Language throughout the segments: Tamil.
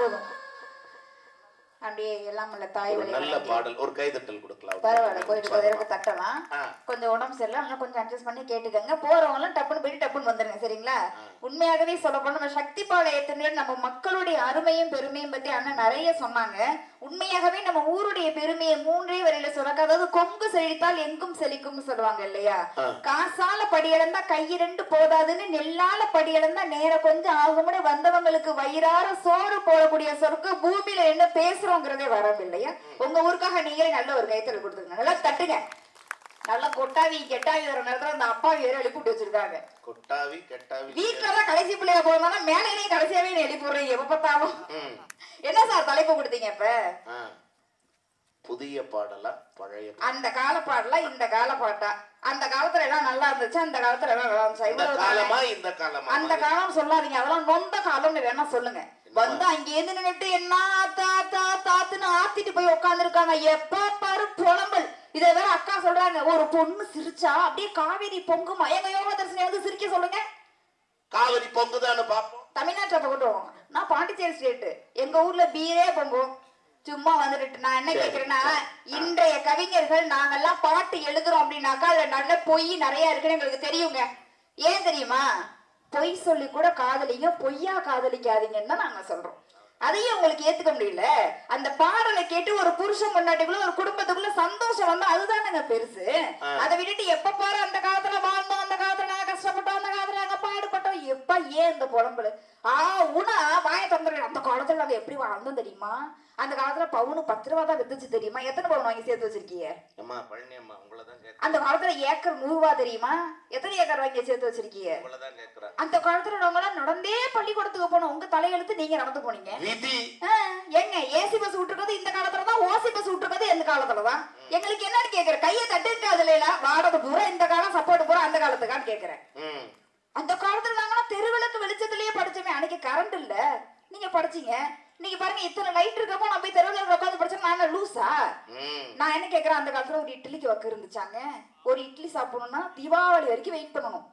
போதும். அப்படியே எல்லாம் தாய் ஒரு நல்ல பாடல், ஒரு கைதட்டல் கொடுக்கலாம். பரவாயில்ல, கொஞ்சம் பேருக்கு தட்டலாம். கொஞ்சம் உடம்பு சரியில்லை, அதனால கொஞ்சம் அட்ஜஸ்ட் பண்ணி கேட்டுக்கங்க. போறவங்களாம் டப்புன்னு போயிட்டு டப்புன்னு வந்துருங்க, சரிங்களா? உண்மையாகவே சொல்ல போனா நம்ம சக்தி பாளையத்தினர் நம்ம மக்களுடைய அருமையும் பெருமையும் பத்தி அண்ணன் நிறைய சொன்னாங்க. உண்மையாகவே நம்ம ஊருடைய பெருமையை 3 வரையில சொல்றாங்க. அதாவது கொங்கு செழித்தால் எங்கும் செழிக்கும்னு சொல்லுவாங்க இல்லையா? காசால படியளந்தா கையிரண்டு போதாதுன்னு நெல்லால படியளந்தா நேர கொஞ்சம் ஆகும்னு வந்தவங்களுக்கு வயிறார சோறு போடக்கூடிய சொற்கு பூமியில என்ன பேசுறோங்கிறதே வரம் இல்லையா? உங்க ஊருக்காக நீங்களே நல்ல ஒரு கைத்தறி கொடுத்துருங்க, நல்லா தட்டுங்க. நல்லா கொட்டாவி கெட்டாவி வர நேரத்துல அந்த அப்பாவி வேற எழுப்பிட்டு வச்சிருக்காங்க. கொட்டாவி கெட்டாவி வீட்டுலதான் கடைசி பிள்ளையா போனாலும் மேலையே கடைசியாவே எழுப்பிடுறீங்க எப்ப பார்த்தாலும். என்ன சார் தலைப்பு கொடுத்தீங்க? இப்ப புதிய பாடலா பழைய? அந்த கால பாடலா இந்த கால பாட்டா? அந்த காலத்துல எல்லாம் நல்லா இருந்துச்சு, அந்த காலத்துல எல்லாம் நல்லா இருந்துச்சு. அந்த காலம் சொல்லாதீங்க, அதெல்லாம் நொந்த காலம்னு வேணா சொல்லுங்க. வந்து அங்க இருந்து நின்னுட்டு என்ன தாத்தா தாத்துன்னு ஆத்திட்டு போய் உட்கார்ந்து இருக்காங்க. எப்ப பாரு புலம்பல். இதை வேற அக்கா சொல்றாங்க, ஒரு பொண்ணு சிரிச்சா அப்படியே காவேரி பொங்குமா. எங்க யோகா தரிசனம் வந்து சிரிக்க சொல்லுங்க. காவேரி பொங்குதான்னு பாப்போம். தமிழ்நாட்டுல கொண்டு வாங்க. நான் பாண்டிச்சேரி ஸ்டேட், எங்க ஊர்ல பீரே பொங்கும். சும்மா வந்துட்டு நான் என்ன கேக்குறேன்னா, இன்றைய கவிஞர்கள் நாங்கெல்லாம் பாட்டு எழுதுறோம் அப்படின்னாக்கா அதுல நல்ல பொய் நிறைய இருக்குன்னு எங்களுக்கு தெரியுங்க. ஏன் தெரியுமா? பொய் சொல்லி கூட காதலிங்க, பொய்யா காதலிக்காதீங்கன்னு தான் நாங்க சொல்றோம். அதையும் உங்களுக்கு ஏத்துக்க முடியல. அந்த பாடலை கேட்டு ஒரு புருஷன் முன்னாடிக்குள்ள ஒரு குடும்பத்துக்குள்ள சந்தோஷம் வந்தா அதுதானங்க பெருசு. அதை விட்டுட்டு எப்ப பாரு அந்த காலத்துல வாழ்ந்தோம், அந்த காலத்துல நாங்க கஷ்டப்பட்டோம், அந்த காலத்துல நாங்க பாடுபட்டோம், எப்ப ஏன் இந்த புலம்புல? உனா வாய தந்துடுறேன். அந்த காலத்துல நாங்க எப்படி வாழ்ந்தோம் தெரியுமா? அந்த காலத்துல பவுனு 10 ரூபா தான் வித்துச்சு தெரியுமா? எத்தனை பவுன் வாங்கி சேர்த்து வச்சிருக்கீங்க? அந்த காலத்துல ஏக்கர் 100 ரூபா தெரியுமா? எத்தனை ஏக்கர் வாங்கி சேர்த்து வச்சிருக்கீங்க? அந்த காலத்துல நாங்க எல்லாம் நடந்தே பள்ளிக்கூடத்துக்கு போனோம். உங்க தலையெழுத்து நீங்க நடந்து போனீங்க. எங்க ஏசி பஸ் விட்டுருக்கிறது இந்த காலத்துலதான், ஓசி பஸ் விட்டுருக்கிறது எந்த காலத்துலதான்? எங்களுக்கு என்னன்னு கேக்குற, கையை தட்டுக்கு அதுல எல்லாம் வாடகை பூரா இந்த காலம், சப்போர்ட் பூரா அந்த காலத்துக்கான்னு கேக்குறேன். அந்த காலத்துல நாங்களாம் தெருவிளக்கு வெளிச்சத்திலேயே படிச்சோமே. அன்னைக்கு கரண்ட் இல்ல, நீங்க படிச்சீங்க. நீங்க பாருங்க, இத்தனை லைட் இருக்கப்போ நான் போய் தெருவில் உட்காந்து படிச்சேன். நான் லூசா? நான் என்ன கேக்குறேன், அந்த காலத்துல ஒரு இட்லிக்கு வக்கு இருந்துச்சாங்க. ஒரு இட்லி சாப்பிடணும்னா தீபாவளி வரைக்கும் வெயிட் பண்ணணும்.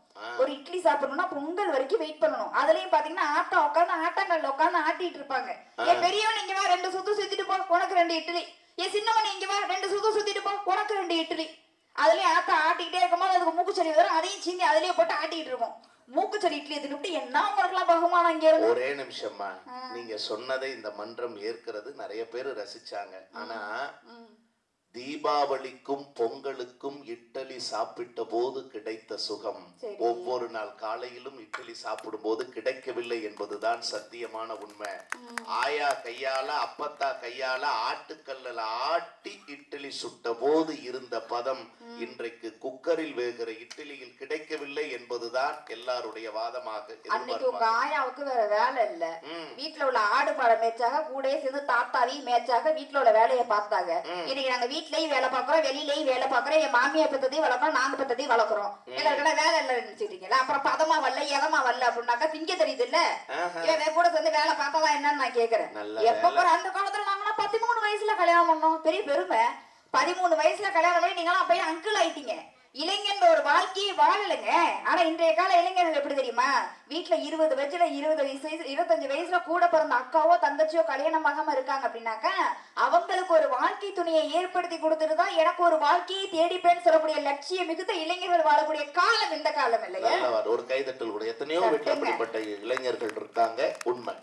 ஒரு இட்லி சாப்பிடணும்னா பொங்கல் வரைக்கும் வெயிட் பண்ணணும். அதுலயும் பாத்தீங்கன்னா ஆட்டா உட்காந்து ஆட்டாங்கல்ல உட்காந்து ஆட்டிட்டு இருப்பாங்க. என் பெரியவன் இங்க வா 2 சுத்து சுத்திட்டு போ, உனக்கு 2 இட்லி. என் சின்னவன் இங்க வா 2 சுத்து சுத்திட்டு போ, உனக்கு 2 இட்லி. அதுலயும் ஆட்டா ஆட்டிக்கிட்டே இருக்கும்போது அதுக்கு மூக்குச்செடி வரும், அதையும் சீந்தி அதுலயே போட்டு ஆட்டிட்டு இருக்கும். மூக்குச்செடி இட்லி தின்னுட்டு என்ன உங்களுக்குலாம் பகுமானம் இங்க இருந்து? ஒரே நிமிஷமா, நீங்க சொன்னதை இந்த மன்றம் ஏற்கிறது, நிறைய பேர் ரசிச்சாங்க. ஆனா தீபாவளிக்கும் பொங்கலுக்கும் இட்லி சாப்பிட்ட போது கிடைத்த சுகம் ஒவ்வொரு நாள் காலையிலும் இட்லி சாப்பிடும் போது கிடைக்கவில்லை என்பதுதான் சத்தியமான உண்மை. ஆயா கையால, அப்பத்தா கையால ஆட்டுக்கல்ல ஆட்டி இட்லி சுட்ட போது இருந்த பதம் இன்றைக்கு குக்கரில் வேகிற இட்லியில் கிடைக்கவில்லை என்பதுதான் எல்லாருடைய வாதமாக. அன்னைக்கு உங்க ஆயாவுக்கு வேற வேலை இல்ல, வீட்டுல உள்ள ஆடு மாடை மேய்ச்சாக, கூட சேர்ந்து தாத்தாவையும் மேய்ச்சாக, வீட்டுல உள்ள வேலையை பார்த்தாங்க. இன்னைக்கு நாங்க வீட்லயும் வேலை பார்க்கறோம், வெளியிலயும் வேலை பார்க்கறோம், என் மாமியார் பெத்ததையும் வளர்க்கறோம், நாங்க பெத்ததையும் வளர்க்கறோம். எல்லாருக்கும் வேலை இல்ல நினைச்சிட்டீங்களா? அப்புறம் பதமா வரல எதமா வரல அப்படின்னாக்கா திங்க தெரியுது இல்ல? கூட சேர்ந்து வேலை பார்த்ததா என்னன்னு நான் கேக்குறேன். எப்ப அந்த காலத்துல நாங்களாம் 13 வயசுல கல்யாணம் பண்ணோம், பெரிய பெருமை. 13 வயசுல கல்யாணம் பண்ணி நீங்களாம் போய் அங்கிள் ஆயிட்டீங்க. இளைஞன் ஒரு வாழ்க்கையை வாழலைங்க. ஆனா இன்றைய கால இளைஞர்கள் எப்படி தெரியுமா? வீட்டுல 20 வயசுல 20 வயசு 25 வயசுல கூட பிறந்த அக்காவோ தங்கச்சியோ கல்யாணமாகாம இருக்காங்க அப்படின்னாக்கா அவங்களுக்கு ஒரு வாழ்க்கை துணையை ஏற்படுத்தி கொடுத்துட்டுதான் எனக்கு ஒரு வாழ்க்கையை தேடிப்பேன்னு சொல்லக்கூடிய லட்சியம் மிகுந்த இளைஞர்கள் வாழக்கூடிய காலம் இந்த காலம் இல்லையா? ஒரு கைதட்டல் கூட. எத்தனையோ அப்படிப்பட்ட இளைஞர்கள் இருக்காங்க. உண்மை.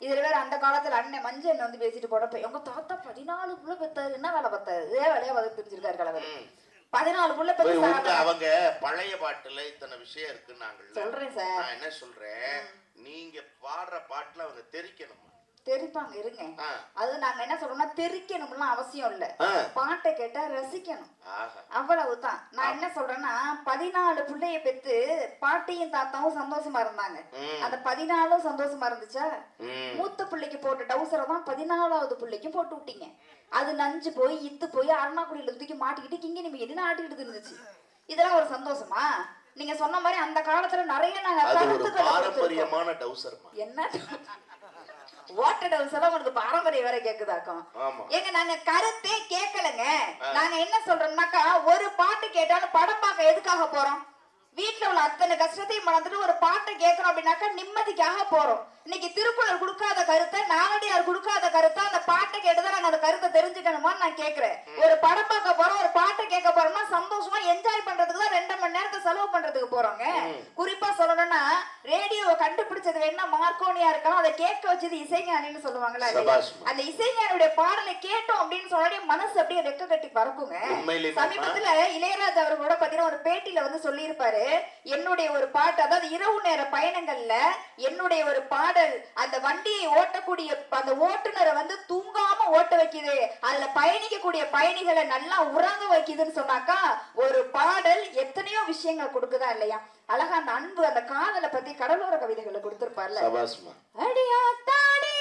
இதுல வேற அந்த காலத்துல அண்ணன் மஞ்சள் வந்து பேசிட்டு போனப்ப எங்க தாத்தா 14 புள்ள பெத்தாரு. என்ன வேலை பார்த்தாரு? இதே வேலையா வந்து பிரிச்சிருக்காரு கலவர். 14 புள்ள பெத்தாரு. அவங்க பழைய பாட்டுல இத்தனை விஷயம் இருக்குன்னாங்க. சொல்றேன் சார், நான் என்ன சொல்றேன், நீங்க பாடுற பாட்டுல அவங்க தெரிக்கணும். தெரிப்பாங்க இருங்க. அது நாங்க என்ன சொல்றோம்னா தெரிக்கணும்லாம் அவசியம் இல்ல, பாட்டை கேட்டா ரசிக்கணும், அவ்வளவுதான். நான் என்ன சொல்றேன்னா 14 பிள்ளைய பெத்து பாட்டியும் தாத்தாவும் சந்தோஷமா இருந்தாங்க. அந்த 14 சந்தோஷமா இருந்துச்சா? மூத்த பிள்ளைக்கு போட்ட டவுசரை தான் 14வது பிள்ளைக்கு போட்டு விட்டீங்க. அது நஞ்சு போய் இத்து போய் அருணாக்குடியில தூக்கி மாட்டிக்கிட்டு கிங்கினி மிகின்னு ஆட்டிக்கிட்டு இருந்துச்சு. இதெல்லாம் ஒரு சந்தோஷமா? நீங்க சொன்ன மாதிரி அந்த காலத்துல நிறைய நாங்க பாரம்பரியமான டவுசர். என்ன ஓட்ட டவுசர் உங்களுக்கு பாரம்பரியம் வேற கேக்குதாக்கும்? ஏங்க நாங்க கருத்தே கேட்கலங்க. நாங்க என்ன சொல்றோம்னாக்கா ஒரு பாட்டு கேட்டாலும் படம் பார்க்க எதுக்காக போறோம்? வீட்டுல உள்ள அத்தனை கஷ்டத்தையும் மறந்துட்டு ஒரு பாட்டை கேட்கறோம் அப்படின்னாக்கா நிம்மதிக்காக போறோம். இன்னைக்கு திருக்குறள் கொடுக்காத கருத்தை, நாலடியார் கொடுக்காத கருத்தை அந்த பாட்டை கேட்டுதான் நாங்க அந்த கருத்தை தெரிஞ்சுக்கணுமான்னு நான் கேட்கிறேன். ஒரு படம் பார்க்க போறோம், ஒரு பாட்டை கேட்க போறோம்னா சந்தோஷமா என்ஜாய் பண்றதுக்கு தான் 2 மணி நேரத்தை செலவு பண்றதுக்கு போறோங்க. குறிப்பா சொல்லணும்னா ரேடியோவை கண்டுபிடிச்சது வேணா மார்க்கோனியா இருக்கலாம், அதை கேட்க வச்சது இசைஞானின்னு சொல்லுவாங்களா. அந்த இசைஞானியுடைய பாடலை கேட்டோம் அப்படின்னு சொன்னாலே மனசு அப்படியே ரெக்க கட்டி பறக்குங்க. சமீபத்துல இளையராஜா அவர்களோட பாத்தீங்கன்னா ஒரு பேட்டியில வந்து சொல்லி இருப்பாரு, என்னுடைய ஒரு பாட்டு, அதாவது இரவு நேர பயணங்கள்ல என்னுடைய ஒரு பாடல் அந்த வண்டியை ஓட்டக்கூடிய அந்த ஓட்டுநரை வந்து தூங்காம ஓட்ட வைக்குது, அதுல பயணிக்கக்கூடிய பயணிகளை நல்லா உறங்க வைக்குதுன்னு சொன்னாக்கா ஒரு பாடல் எத்தனையோ விஷயங்கள் கொடுக்குதா இல்லையா. அழகா அந்த அன்பு, அந்த காதலை பத்தி கடலோர கவிதைகளை கொடுத்திருப்பார்ல. அடியா தானே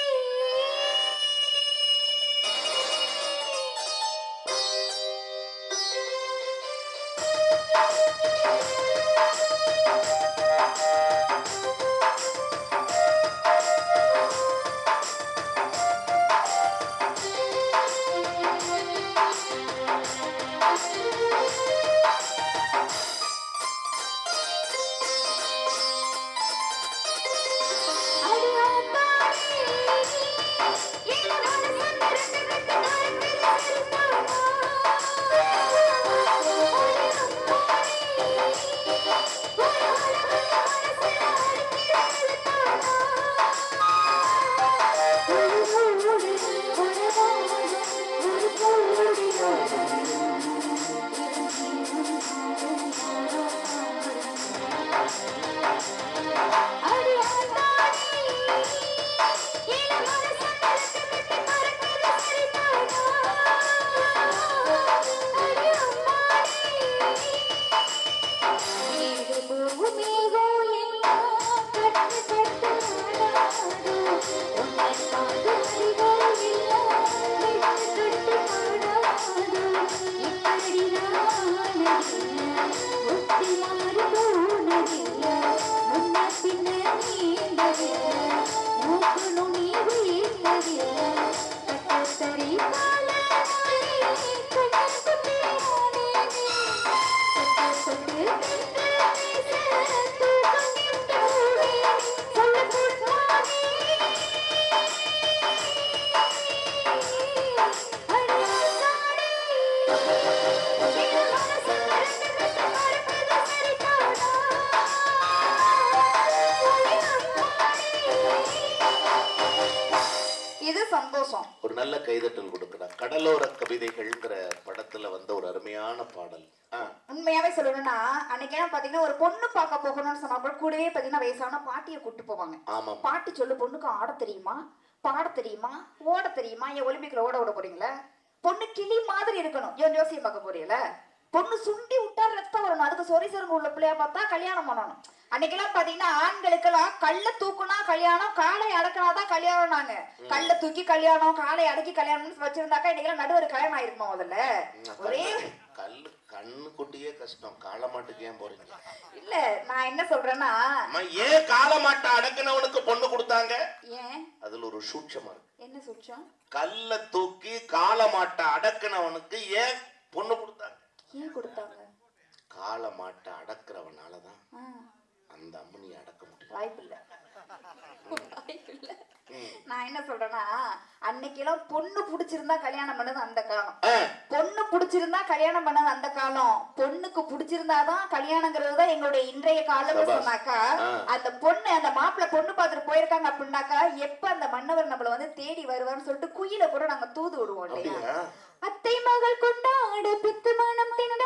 சந்தோஷம். ஒரு நல்ல கைதட்டல் கொடுக்கணும். கடலோர கவிதைகள்ங்கிற படத்துல வந்த ஒரு அருமையான பாடல். உண்மையாவே சொல்லணும்னா அன்னைக்கு பாத்தீங்கன்னா ஒரு பொண்ணு பார்க்க போகணும்னு சொன்னா கூடவே பாத்தீங்கன்னா வயசான பாட்டியை கூட்டு போவாங்க. பாட்டி சொல்லு, பொண்ணுக்கு ஆட தெரியுமா, பாட தெரியுமா, ஓட தெரியுமா, ஏன் ஒலிம்பிக்ல ஓட விட போறீங்களா, பொண்ணு கிளி மாதிரி இருக்கணும், ஏன் ஜோசியம் பார்க்க போறீங்களா, பொண்ணு சுண்டி விட்டா ரத்தம் வரணும், அதுக்கு சொரி சருங்கு உள்ள பிள்ளையா பார்த்தா கல்யாணம் பண்ணணும். அன்னைக்கெல்லாம் பாத்தீங்கன்னா ஆண்களுக்கெல்லாம் கல்ல தூக்குனா கல்யாணம், காலை அடக்கினாதான் கல்யாணம். நாங்க கல்ல தூக்கி கல்யாணம், காலை அடக்கி கல்யாணம் வச்சிருந்தாக்கா இன்னைக்கெல்லாம் நடுவர் கல்யாணம் ஆயிருக்குமா. முதல்ல ஒரே கல்லு கண்ணு குட்டியே கஷ்டம், காலமாட்டுக்கு ஏன் போறீங்க? இல்ல நான் என்ன சொல்றேன்னா, ஏன் காலமாட்டை அடக்குனவனுக்கு பொண்ணு கொடுத்தாங்க? ஏன் அதுல ஒரு சூட்சமா இருக்கு. என்ன சூட்சம்? கல்ல தூக்கி காலமாட்டை அடக்குனவனுக்கு ஏன் பொண்ணு கொடுத்தாங்க? ஏன் கொடுத்தாங்க? காலமாட்டை அடக்குறவனாலதான் அந்த அம்மனியை அடக்க முடியும். வாய்ப்பில்லை. நான் என்ன சொல்றேன்னா, அன்னைக்கெல்லாம் பொண்ணு புடிச்சிருந்தா கல்யாணம் பண்ணது அந்த காலம், பொண்ணு புடிச்சிருந்தா கல்யாணம் பண்ணது அந்த காலம், பொண்ணுக்கு புடிச்சிருந்தாதான் கல்யாணங்கிறதுதான் எங்களுடைய இன்றைய காலம் சொன்னாக்கா, அந்த பொண்ணு அந்த மாப்பிள்ளை பொண்ணு பார்த்துட்டு போயிருக்காங்க அப்படின்னாக்கா எப்ப அந்த மன்னவர் நம்மள வந்து தேடி வருவார்னு சொல்லிட்டு குயில கூட நாங்க தூது விடுவோம் இல்லையா. அத்தை மகள் கொண்டாட பித்து மனம் திண்டாட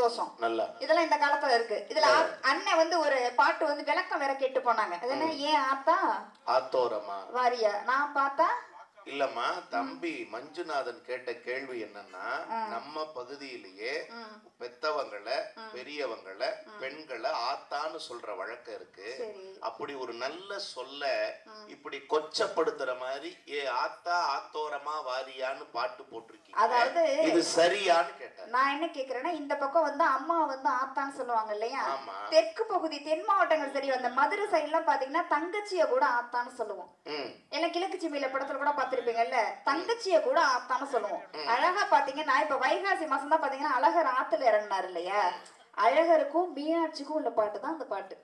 சந்தோஷம். இதெல்லாம் இந்த காலத்துல இருக்கு. இதுல அண்ணன் வந்து ஒரு பாட்டு வந்து விளக்கம் வேற கேட்டு போனாங்க. அது என்ன, ஏன் ஆத்தா ஆத்தோரமா வாரியா நான் பார்த்தா இல்லம்மா. தம்பி மஞ்சுநாதன் கேட்ட கேள்வி என்னன்னா, நம்ம பகுதியிலேயே பெத்தவங்களை பெரியவங்களை பெண்களை ஆத்தான்னு சொல்ற வழக்கம் இருக்கு. அப்படி ஒரு நல்ல சொல்ல இப்படி கொச்சப்படுத்துற மாதிரி ஏ ஆத்தா ஆத்தோரமா வாரியான்னு பாட்டு போட்டிருக்கீங்க. அதாவது இது சரியான்னு கேட்டேன். நான் என்ன கேக்குறேன்னா, இந்த பக்கம் வந்து அம்மா வந்து ஆத்தான்னு சொல்லுவாங்க இல்லையா, தெற்கு பகுதி தென் மாவட்டங்கள் சரி, அந்த மதுரை சைடு எல்லாம் பாத்தீங்கன்னா தங்கச்சிய கூட ஆத்தான்னு சொல்லுவோம். எனக்கு கிழக்கு சிமியில படத்துல கூட பாத்திருப்பீங்கல்ல, தங்கச்சிய கூட ஆத்தான்னு சொல்லுவோம். அழகா பாத்தீங்கன்னா இப்ப வைகாசி மாசம் தான் பாத்தீங்கன்னா அழகர் ஆத்துல இறங்கினாரு இல்லையா, அழகருக்கும் மீனாட்சிக்கும் உள்ள பாட்டு தான் அந்த பாட்டு.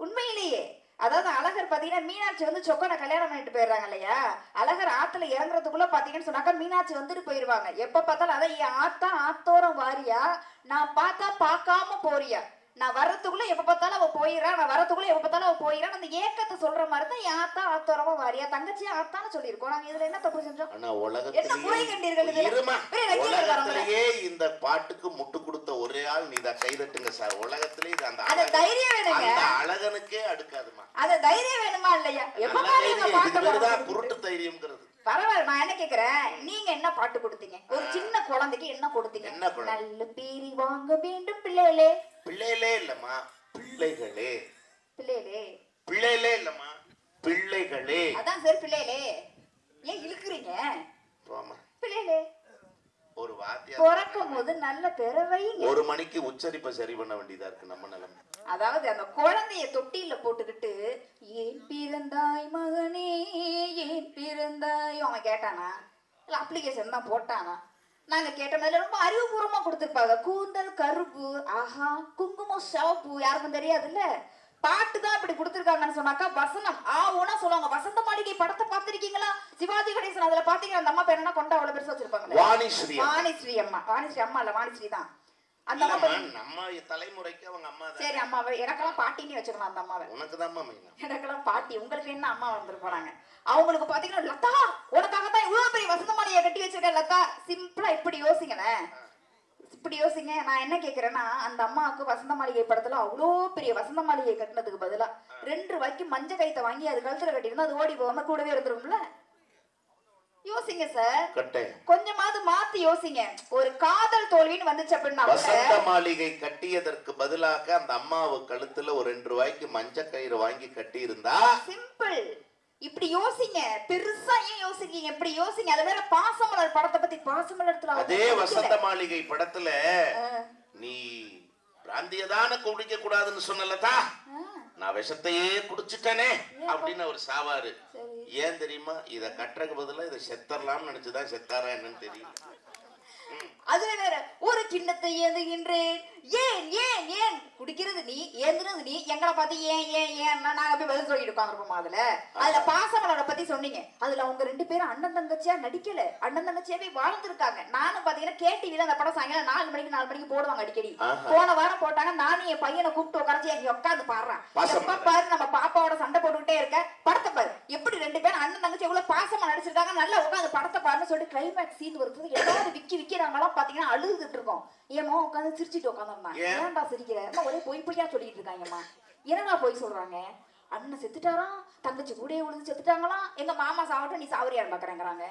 உண்மையிலேயே அதாவது அழகர் பாத்தீங்கன்னா மீனாட்சி வந்து சொக்கனை கல்யாணம் பண்ணிட்டு போயிடுறாங்க இல்லையா, அழகர் ஆத்துல இறங்குறதுக்குள்ள பாத்தீங்கன்னு சொன்னாக்கா மீனாட்சி வந்துட்டு போயிருவாங்க. எப்ப பார்த்தாலும் அதை ஆத்தா ஆத்தோரம் வாரியா, நான் பார்த்தா பார்க்காம போறியா, நான் வர்றதுக்குள்ள எப்ப பார்த்தாலும் அவ போயிடறா, நான் வரதுக்குள்ள எப்ப பார்த்தாலும் அவ போயிடறா, அந்த ஏக்கத்தை சொல்ற மாதிரி தான் ஆத்தா ஆத்தோரமா வாரியா தங்கச்சியா ஆத்தான்னு சொல்லியிருக்கோம். நாங்க இதுல என்ன தப்பு செஞ்சோம்? என்ன குறை கண்டீர்கள்? உலகத்திலேயே இந்த பாட்டுக்கு முட்டு கொடுத்த ஒரே ஆள் நீதான். கைதட்டுங்க சார். உலகத்திலே அந்த தைரியம் வேணுங்க. அந்த அழகனுக்கே அடுக்காதுமா. அந்த தைரியம் வேணுமா இல்லையா? குருட்டு தைரியம்ங்கிறது பரவாயில்ல. நான் என்ன கேக்குறேன், நீங்க என்ன பாட்டு கொடுத்தீங்க ஒரு சின்ன குழந்தைக்கு? என்ன கொடுத்தீங்க? நல்ல பேரி வாங்க வேண்டும் பிள்ளைகளே. பிள்ளைகளே இல்லம்மா, பிள்ளைகளே. பிள்ளைகளே பிள்ளைகளே இல்லம்மா, பிள்ளைகளே. அதான் சார் பிள்ளைகளே. ஏன் இழுக்குறீங்க? பிள்ளைகளே ஒரு வாத்தியார் பிறக்கும் போது நல்ல பேரை வைங்க. ஒரு மணிக்கு உச்சரிப்பை சரி பண்ண வேண்டியதா இருக்கு நம்ம நிலைமை. அதாவது அந்த குழந்தைய தொட்டியில போட்டுக்கிட்டு ஏன் பிறந்தாய் மகனே ஏன் பிறந்தாய் அவன் கேட்டானா இல்ல அப்ளிகேஷன் தான் போட்டானா? நாங்க கேட்ட மாதிரி ரொம்ப அறிவுபூர்வமா கொடுத்துருப்பாங்க. கூந்தல் கருப்பு, ஆஹா குங்குமம் சிவப்பு, யாருக்கும் தெரியாதுல்ல. பாட்டு தான் இப்படி கொடுத்துருக்காங்கன்னு சொன்னாக்கா வசனம் ஆவுனா சொல்லுவாங்க. வசந்த மாளிகை படத்தை பார்த்திருக்கீங்களா? சிவாஜி கணேசன் அதுல பாத்தீங்கன்னா அந்த அம்மா பேர் என்ன கொண்டா அவ்வளவு பெருசா வச்சிருப்பாங்க. வாணிஸ்ரீ. வாணிஸ்ரீ அம்மா. வாணிஸ்ரீ அம்மா இல்ல, வாணிஸ்ரீ தான் அந்த அம்மா. நம்ம தலைமுறைக்கு அவங்க அம்மா தான். சரி அம்மாவை எனக்கெல்லாம் பாட்டின்னு வச்சுக்கலாம். அந்த அம்மாவை உனக்கு தான் அம்மா, எனக்கெல்லாம் பாட்டி. உங்களுக்கு என்ன அம்மா வந்துட்டு போறாங்க? அவங்களுக்கு பாத்தீங்கன்னா லதா உனக்காக தான் இவ்வளவு பெரிய வசந்த மாளிகையை கட்டி வச்சிருக்கேன் லதா. சிம்பிளா இப்படி யோசிங்களேன், இப்படி யோசிங்க. நான் என்ன கேக்குறேன்னா, அந்த அம்மாவுக்கு வசந்த மாளிகை படத்துல அவ்வளோ பெரிய வசந்த மாளிகை கட்டினதுக்கு பதிலா 2 ரூபாய்க்கு மஞ்ச கைத்தை வாங்கி அது கழுத்துல கட்டிருந்தா அது ஓடி போகாம கூடவே இருந்துருக்கும்ல. யோசிங்க சார், கொஞ்சமாவது மாத்தி யோசிங்க. ஒரு காதல் தோல்வின்னு வந்துச்சு அப்படின்னா வசந்த மாளிகை கட்டியதற்கு பதிலாக அந்த அம்மாவு கழுத்துல ஒரு 2 ரூபாய்க்கு மஞ்ச கயிறு வாங்கி கட்டி இருந்தா சிம்பிள். இப்படி யோசிங்க, பெருசா ஏன் யோசிக்கீங்க? இப்படி யோசிங்க. அது வேற பாசமலர் படத்தை பத்தி. பாசமலர்ல அதே வசந்த மாளிகை படத்துல நீ பிராந்தியதான குடிக்க கூடாதுன்னு சொன்னலதா, நான் விஷத்தையே குடிச்சுட்டேனே அப்படின்னு ஒரு சாவாரு. ஏன் தெரியுமா? இத கட்டுறதுக்கு பதிலா இதை செத்தரலாம்னு நினைச்சுதான் செத்தாரா என்னன்னு தெரியல. அதுல வேற ஒரு கிண்ணத்தை ஏந்துகின்றேன், ஏன் ஏன் ஏன் குடிக்கிறது நீ, ஏந்துறது நீ, எங்களை பார்த்து ஏன் ஏன் ஏன் நாங்க போய் பதில் சொல்லிட்டு உட்காந்துருப்போம். அதுல பாசமலரை பத்தி சொன்னீங்க. அதுல அவங்க 2 பேரும் அண்ணன் தங்கச்சியா நடிக்கல, அண்ணன் தங்கச்சியாவே வாழ்ந்துருக்காங்க. நானும் பாத்தீங்கன்னா கேடிவில அந்த படம் சாயங்காலம் 4 மணிக்கு போடுவாங்க அடிக்கடி. போன வாரம் போட்டாங்க. நானும் என் பையனை கூப்பிட்டு உட்காந்து எங்க உட்காந்து பாடுறான். எப்ப பாரு நம்ம பாப்பாவோட சண்டை போட்டுக்கிட்டே இருக்க, படத்தை பாரு எப்படி 2 பேரும் அண்ணன் தங்கச்சி எவ்வளவு பாசமா நடிச்சிருக்காங்க, நல்லா உட்காந்து படத்தை பாருன்னு சொல்லிட்டு கிளைமேக்ஸ் சீன் வருது. ஏதாவது விக்கி நாங்களாம் பாத்தீங்கன்னா அழுதுட்டு இருக்கோம். ஏமா உட்காந்து சிரிச்சுட்டு உட்காந்துருந்தாங்க. ஏன்டா சிரிக்கிற? ஒரே பொய் பொய்யா சொல்லிட்டு இருக்காங்கம்மா. என்னடா பொய் சொல்றாங்க? அண்ணன் செத்துட்டாராம், தங்கச்சி கூட விழுந்து செத்துட்டாங்களாம், எங்க மாமா சாவட்டும் நீ சாவரியான்னு பாக்குறேங்கிறாங்க.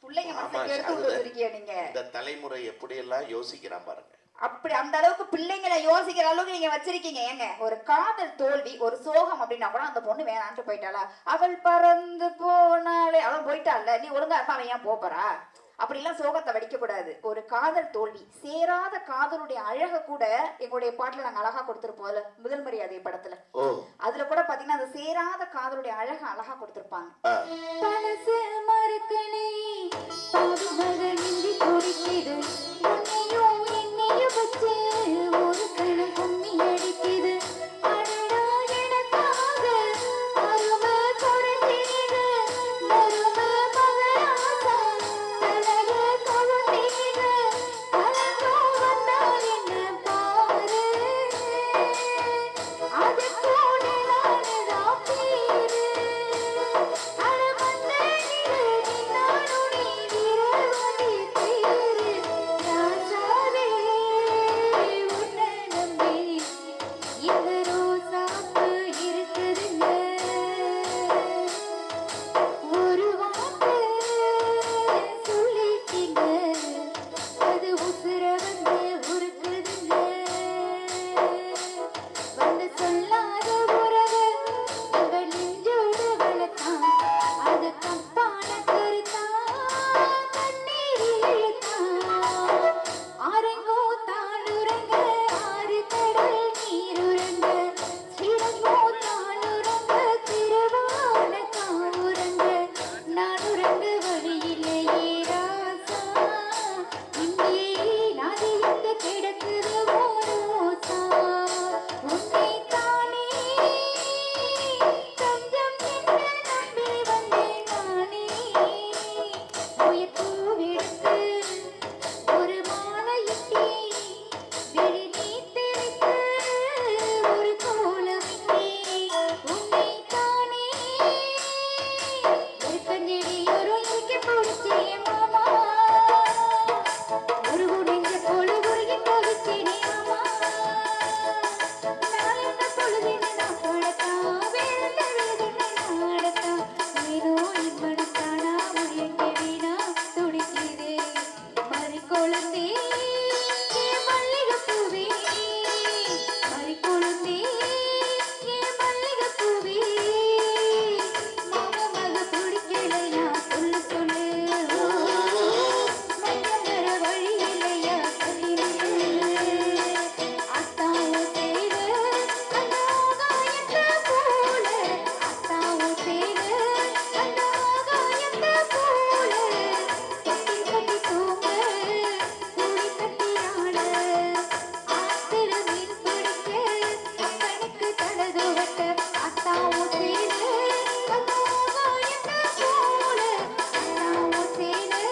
பிள்ளைங்க மனசை எடுத்து விட்டு வச்சிருக்கிய நீங்க. இந்த தலைமுறை எப்படி எல்லாம் யோசிக்கிறான் பாருங்க. அப்படி அந்த அளவுக்கு பிள்ளைங்களை யோசிக்கிற அளவுக்கு நீங்க வச்சிருக்கீங்க. ஏங்க ஒரு காதல் தோல்வி ஒரு சோகம் அப்படின்னா கூட அந்த பொண்ணு வேணான்ட்டு போயிட்டாளா, அவள் பறந்து போனாலே அவன் போயிட்டால, நீ ஒழுங்கா இருந்தா அவன் ஏன் போறா? அப்படிலாம் சோகத்தை வடிக்க கூடாது. ஒரு காதல் தோல்வி, சேராத காதலுடைய அழக கூட எங்களுடைய பாட்டுல நாங்க அழகா கொடுத்திருப்போம். முதல் மரியாதை படத்துல அதுல கூட பாத்தீங்கன்னா அந்த சேராத காதலுடைய அழக அழகா கொடுத்திருப்பாங்க. பழசு மறுக்கலை வச்சு ஒரு கணம் கும்மி அடிக்குது. கொழுந்தே மல்லிகை பூவே மறி கொழுந்தே மல்லிகை பூவே மாமா மக பிடிக்கலையா சொல்லு சொல்லு மையம் வர வழி இல்லையா சொல்லு அத்தாவு தேடு அந்த ஆகாயத்தை போல அத்தாவு தேடு அந்த ஆகாயத்தை போல கட்டி கட்டி தூங்க கூடி கட்டியாட ஆத்திர மீன் பிடிக்க கணக்கு தலது வட்ட அத்தாவு தேடு அந்த ஆகாயத்தை போல அத்தாவு தேடு.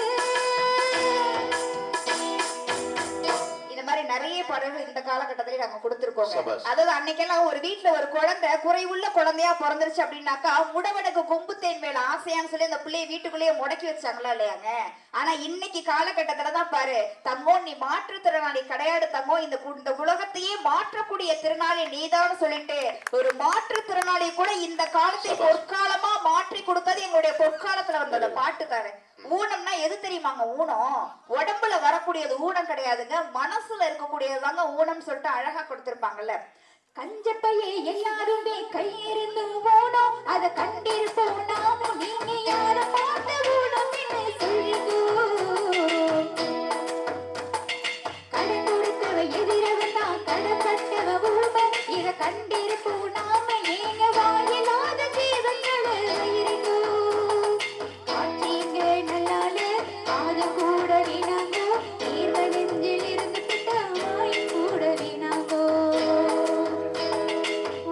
இந்த மாதிரி நிறைய பாடல்கள் இந்த காலகட்டத்திலே நாங்க கொடுத்திருக்கோங்க. சபாஷ். அதாவது அன்னைக்கெல்லாம் ஒரு வீட்டுல ஒரு குழந்தை குறைவுள்ள குழந்தையா பிறந்துருச்சு அப்படின்னாக்கா முடவனுக்கு கொம்பு தேன் மேல ஆசையான்னு சொல்லி அந்த பிள்ளைய வீட்டுக்குள்ளேயே முடக்கி வச்சாங்களா இல்லையாங்க. ஆனா இன்னைக்கு காலகட்டத்துலதான் பாரு தங்கம் நீ மாற்றுத்திறனாளி கிடையாது தங்கம், இந்த உலகத்தையே மாற்றக்கூடிய திறனாளி நீதான்னு சொல்லிட்டு ஒரு மாற்றுத்திறனாளி கூட இந்த காலத்தை பொற்காலமா மாற்றி கொடுத்தது எங்களுடைய பொற்காலத்துல வந்தது பாட்டுக்காரன். ஊனம்னா எது தெரியுமாங்க? ஊனம் உடம்புல வரக்கூடியது ஊனம் கிடையாதுங்க, மனசுல இருக்கக்கூடியதுதாங்க ஊனம் சொல்லிட்டு அழகா கொடுத்திருப்பாங்கல்ல. கஞ்சப்பையே எல்லாருமே கையிருந்து ஊனம் அதை கண்டிருப்போம் நாமும் நீங்க யார பார்த்த ஊனம் என்ன சொல்லுங்க. கடன் கொடுத்தவ எதிரவன் தான் கடப்பட்டவ ஊமை இதை கண்டிருப்போம் நாம ஏங்க வாயிலாத ஜீவங்களை இருங்கோ. காட்சிங்க நல்லாலே அது கூட வீணாங்கோ, நீர்வ நெஞ்சில் இருந்து பிட்டாய் கூட வீணாங்கோ.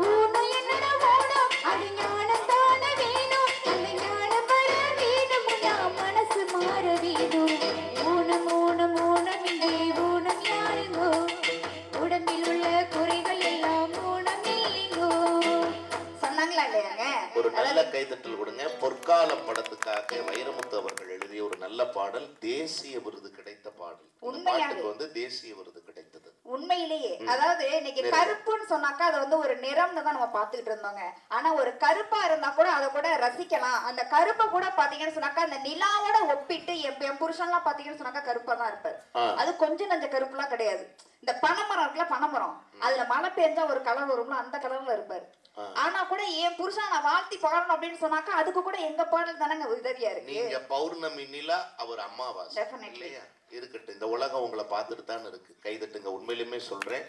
ஊனம் என்னடா ஊனம், அது ஞானத்தான வேணும், அந்த ஞானம் வர வேணும்னா மனசு மாற வேணும். ஊனம் ஊனம் ஊனம் இங்கே ஊனம் யாருங்கோ, உடம்பில் உள்ள குறைகள் எல்லாம் ஊனம் இல்லைங்கோ. சொன்னாங்களா இல்லையாங்க? ஒரு நல்ல கைதட்டல் கொடுங்க. பொற்காலம் படத்துக்காக வைரமுத்து அவர்கள் எழுதிய ஒரு நல்ல பாடல், தேசிய விருது கிடைத்த பாடல். இந்த பாட்டுக்கு தேசிய விருது கிடைத்தது. உண்மையிலேயே அதாவது இன்னைக்கு கருப்புன்னு சொன்னாக்கா அது ஒரு நிறம்னு தான் நம்ம பாத்துக்கிட்டு இருந்தோங்க. ஆனா ஒரு கருப்பா இருந்தா கூட அதை கூட ரசிக்கலாம். அந்த கருப்பை கூட பாத்தீங்கன்னு சொன்னாக்கா அந்த நிலாவோட ஒப்பிட்டு என் புருஷன் எல்லாம் பாத்தீங்கன்னு சொன்னாக்கா கருப்பா தான் இருப்பாரு. அது கொஞ்சம் நஞ்ச கருப்பு எல்லாம் கிடையாது. இந்த பனைமரம் இருக்குல்ல, பனைமரம் அதுல மழை பெஞ்சா ஒரு கலர் வரும்ல, அந்த கலர்ல இருப்பாரு. ஆனா கூட என் புருஷன் நான் வாழ்த்தி பாடணும் அப்படின்னு சொன்னாக்கா அதுக்கு கூட எங்க பாடல் தானங்க உதவியா இருக்கு. நீங்க பௌர்ணமி நிலா, அவர் அமாவாசை இல்லையா இருக்கட்டும். இந்த உலகம் உங்களை பார்த்துட்டு தான் இருக்கு. கைதட்டுங்க. உண்மையிலுமே சொல்றேன்,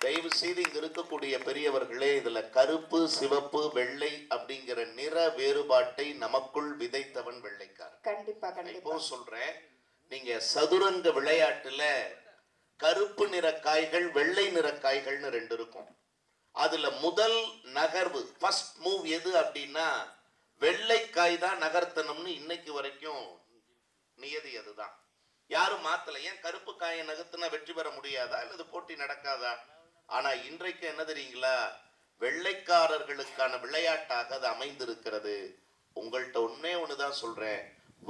தயவு செய்து இங்க இருக்கக்கூடிய பெரியவர்களே இதுல கருப்பு சிவப்பு வெள்ளை அப்படிங்கிற நிற வேறுபாட்டை நமக்குள் விதைத்தவன் வெள்ளைக்காரன். கண்டிப்பா கண்டிப்பா. இப்போ சொல்றேன், நீங்க சதுரங்க விளையாட்டுல கருப்பு நிற காய்கள் வெள்ளை நிற காய்கள்னு ரெண்டு இருக்கும். அதுல முதல் நகர்வு ஃபர்ஸ்ட் மூவ் எது அப்படின்னா வெள்ளைக்காய் தான் நகர்த்தணும்னு இன்னைக்கு வரைக்கும் நியதி அதுதான். யாரும் மாத்தல. ஏன் கருப்பு காயை நகர்த்தினா வெற்றி பெற முடியாதா அல்லது போட்டி நடக்காதா? ஆனா இன்றைக்கு என்ன தெரியுங்களா, வெள்ளைக்காரர்களுக்கான விளையாட்டாக அது அமைந்திருக்கிறது. உங்கள்கிட்ட ஒண்ணுதான் சொல்றேன்,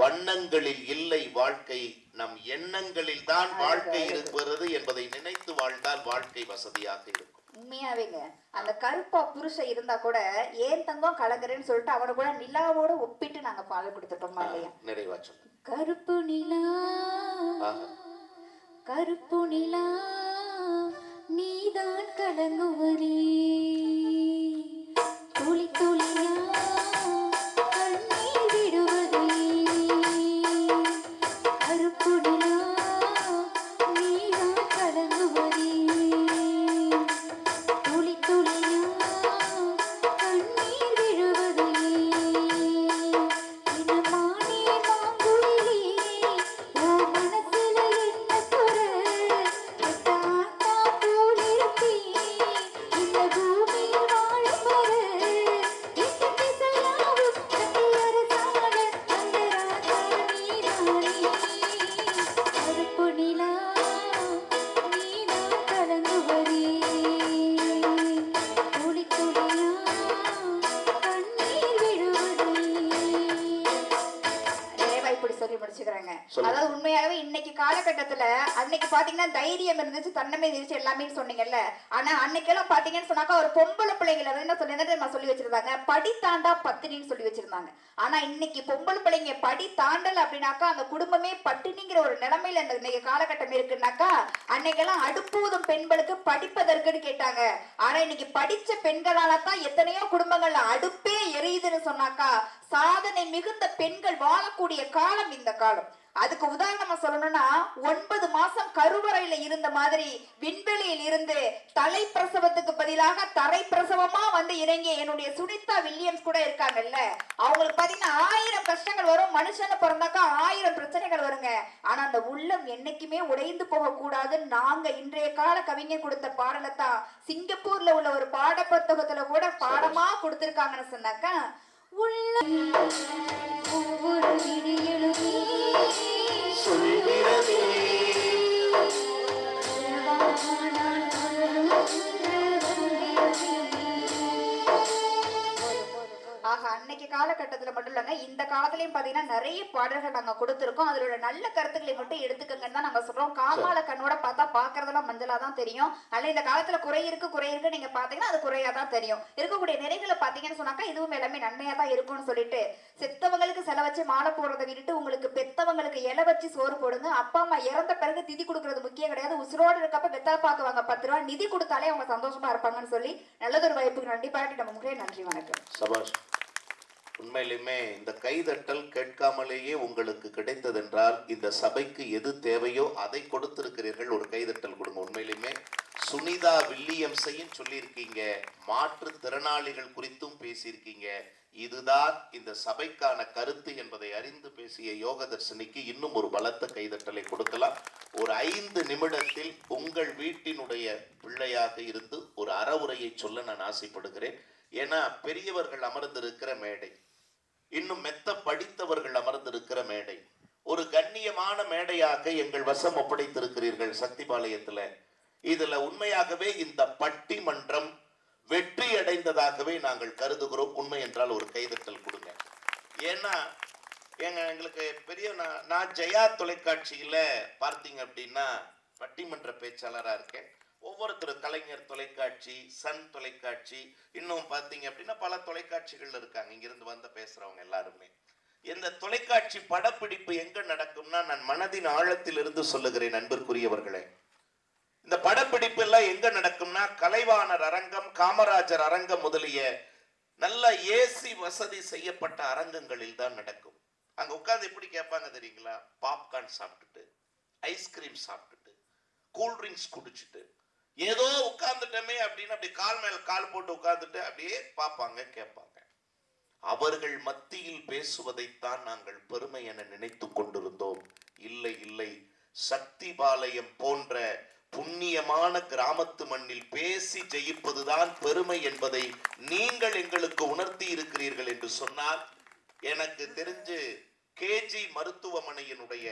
வண்ணங்களில் இல்லை வாழ்க்கை, நம் எண்ணங்களில் தான் வாழ்க்கை இருக்கிறது என்பதை நினைத்து வாழ்ந்தால் வாழ்க்கை வசதியாக இருக்கும். உண்மையாவேங்க. அந்த கருப்பா புருஷன் இருந்தா கூட ஏன் தங்கம் கலங்குறேன்னு சொல்லிட்டு அவனை கூட நிலாவோட ஒப்பிட்டு நாங்க பாடல் கொடுத்துட்டோமா இல்லையா? நிறைவா சொல்லுங்க. கருப்பு நிலா கருப்பு நிலா நீதான் கலங்குவதே துளி துளியா கண்ணீர் விடுவதே. கருப்பு நிலா நீதான் கலங்குவதே துளி துளியா கண்ணீர் விடுவதே. இனமானே மாங்குயிலே ஓ மனசுல என்ன குறை, ஆத்தா போலிருப்பே இந்த காலகட்டத்துல அன்னைக்கு பாத்தீங்கன்னா தைரியம் இருந்துச்சு, தன்னமே இருந்துச்சு, எல்லாமே சொன்னீங்கல்ல. ஆனா அன்னைக்கெல்லாம் பாத்தீங்கன்னு சொன்னாக்கா ஒரு பொம்பளை பிள்ளைங்களை வந்து என்ன சொல்லி வச்சிருந்தாங்க, படி தாண்டா பத்தினின்னு சொல்லி வச்சிருந்தாங்க. ஆனா இன்னைக்கு பொம்பளை பிள்ளைங்க படி தாண்டல் அப்படின்னாக்கா அந்த குடும்பமே பட்டினிங்கிற ஒரு நிலைமையில இன்னைக்கு காலகட்டம் இருக்குன்னாக்கா, அன்னைக்கெல்லாம் அடுப்பூதும் பெண்களுக்கு படிப்பதற்குன்னு கேட்டாங்க. ஆனா இன்னைக்கு படிச்ச பெண்களால தான் எத்தனையோ குடும்பங்கள்ல அடுப்பே எரியுதுன்னு சொன்னாக்கா, சாதனை மிகுந்த பெண்கள் வாழக்கூடிய காலம் இந்த காலம். அதுக்கு உதாரணமா சொல்லணும்னா 9 மாசம் கருவறையில இருந்த மாதிரி விண்வெளியில் இருந்து தலை பிரசவத்துக்கு பதிலாக தரை பிரசவமா வந்து இறங்கிய என்னுடைய சுனிதா வில்லியம்ஸ் கூட இருக்காங்கல்ல. அவங்களுக்கு பாத்தீங்கன்னா 1000 கஷ்டங்கள் வரும், மனுஷன பிறந்தாக்கா 1000 பிரச்சனைகள் வருங்க. ஆனா அந்த உள்ளம் என்னைக்குமே உடைந்து போக கூடாது. நாங்க இன்றைய கால கவிஞர் கொடுத்த பாடலத்தான் சிங்கப்பூர்ல உள்ள ஒரு பாட புத்தகத்துல கூட பாடமா கொடுத்திருக்காங்கன்னு சொன்னாக்கா, உள்ளம் ஒவ்வொரு விடியலுமே சொல்கிறதே ஆக அன்னைக்கு காலகட்டத்துல மட்டும் இல்லைங்க, இந்த காலத்திலயும் பாத்தீங்கன்னா நிறைய பாடல்கள் நாங்க கொடுத்திருக்கோம். அதோட நல்ல கருத்துக்களை மட்டும் எடுத்துக்கங்கன்னு தான் நாங்க சொல்றோம். காமால கண்ணோட பார்த்தா பாக்குறதெல்லாம் மஞ்சளா தான் தெரியும். அல்ல இந்த காலத்துல குறை இருக்கு நீங்க பாத்தீங்கன்னா அது குறையா தான் தெரியும். இருக்கக்கூடிய நிறைகளை பாத்தீங்கன்னு சொன்னாக்கா இதுவும் எல்லாமே நன்மையா தான் இருக்கும்னு சொல்லிட்டு, செத்தவங்களுக்கு செல வச்சு மாலை போடுறதை விட்டுட்டு உங்களுக்கு பெத்தவங்களுக்கு இலை வச்சு சோறு போடுங்க. அப்பா அம்மா இறந்த பிறகு திதி கொடுக்கறது முக்கியம் கிடையாது. உசுரோடு இருக்கப்ப வெத்தலை பாக்குவாங்க, 10 ரூபாய் நிதி கொடுத்தாலே அவங்க சந்தோஷமா இருப்பாங்கன்னு சொல்லி நல்லதொரு வாய்ப்புக்கு நன்றி பாராட்டி நம்ம முறையே நன்றி, வணக்கம். சபாஷ். உண்மையிலுமே இந்த கைதட்டல் கேட்காமலேயே உங்களுக்கு கிடைத்ததென்றால் இந்த சபைக்கு எது தேவையோ அதை கொடுத்திருக்கிறீர்கள். ஒரு கைதட்டல் கொடுங்க. உண்மையிலுமே சுனிதா வில்லியம்ஸையும் சொல்லியிருக்கீங்க, மாற்றுத்திறனாளிகள் குறித்தும் பேசியிருக்கீங்க. இதுதான் இந்த சபைக்கான கருத்து என்பதை அறிந்து பேசிய யோகதர்ஷினிக்கு இன்னும் ஒரு பலத்த கைதட்டலை கொடுக்கலாம். ஒரு 5 நிமிடத்தில் உங்கள் வீட்டினுடைய பிள்ளையாக இருந்து ஒரு அறவுரையை சொல்ல நான் ஆசைப்படுகிறேன். ஏன்னா பெரியவர்கள் அமர்ந்திருக்கிற மேடை, இன்னும் மெத்த படித்தவர்கள் அமர்ந்திருக்கிற மேடை, ஒரு கண்ணியமான மேடையாக எங்கள் வசம் ஒப்படைத்திருக்கிறீர்கள் சக்திபாளையத்துல. இதுல உண்மையாகவே இந்த பட்டிமன்றம் வெற்றி அடைந்ததாகவே நாங்கள் கருதுகிறோம். உண்மை என்றால் ஒரு கைதட்டல் கொடுங்க. ஏன்னா எங்களுக்கு பெரிய நான் ஜெயா தொலைக்காட்சியில பார்த்தீங்க அப்படின்னா பட்டிமன்ற பேச்சாளராக இருக்கேன். ஒவ்வொருத்தரும் கலைஞர் தொலைக்காட்சி, சன் தொலைக்காட்சி, இன்னும் பார்த்தீங்க அப்படின்னா பல தொலைக்காட்சிகள் இருக்காங்க. இங்கிருந்து வந்து பேசுறவங்க எல்லாருமே இந்த தொலைக்காட்சி படப்பிடிப்பு எங்க நடக்கும்னா, நான் மனதின் ஆழத்தில் இருந்து சொல்லுகிறேன் அன்பிற்குரியவர்களே, இந்த படப்பிடிப்பு எல்லாம் எங்க நடக்கும்னா கலைவாணர் அரங்கம், காமராஜர் அரங்கம் முதலிய நல்ல ஏசி வசதி செய்யப்பட்ட அரங்கங்களில் தான் நடக்கும். அங்க உட்கார்ந்து எப்படி கேட்பாங்க தெரியுங்களா? பாப்கார்ன் சாப்பிட்டுட்டு, ஐஸ்கிரீம் சாப்பிட்டுட்டு, கூல்ட்ரிங்க்ஸ் குடிச்சிட்டு, ஏதோ உட்கார்ந்துட்டமே அப்படின்னு அப்படி கால் மேல கால் போட்டு உட்கார்ந்துட்டு அப்படியே பார்ப்பாங்க, கேட்பாங்க. அவர்கள் மத்தியில் பேசுவதைத்தான் நாங்கள் பெருமை என நினைத்து கொண்டிருந்தோம். இல்லை இல்லை, சக்திபாளையம் போன்ற புண்ணியமான கிராமத்து மண்ணில் பேசி ஜெயிப்பதுதான் பெருமை என்பதை நீங்கள் எங்களுக்கு உணர்த்தி இருக்கிறீர்கள் என்று சொன்னால், எனக்கு தெரிஞ்சு கேஜி மருத்துவமனையினுடைய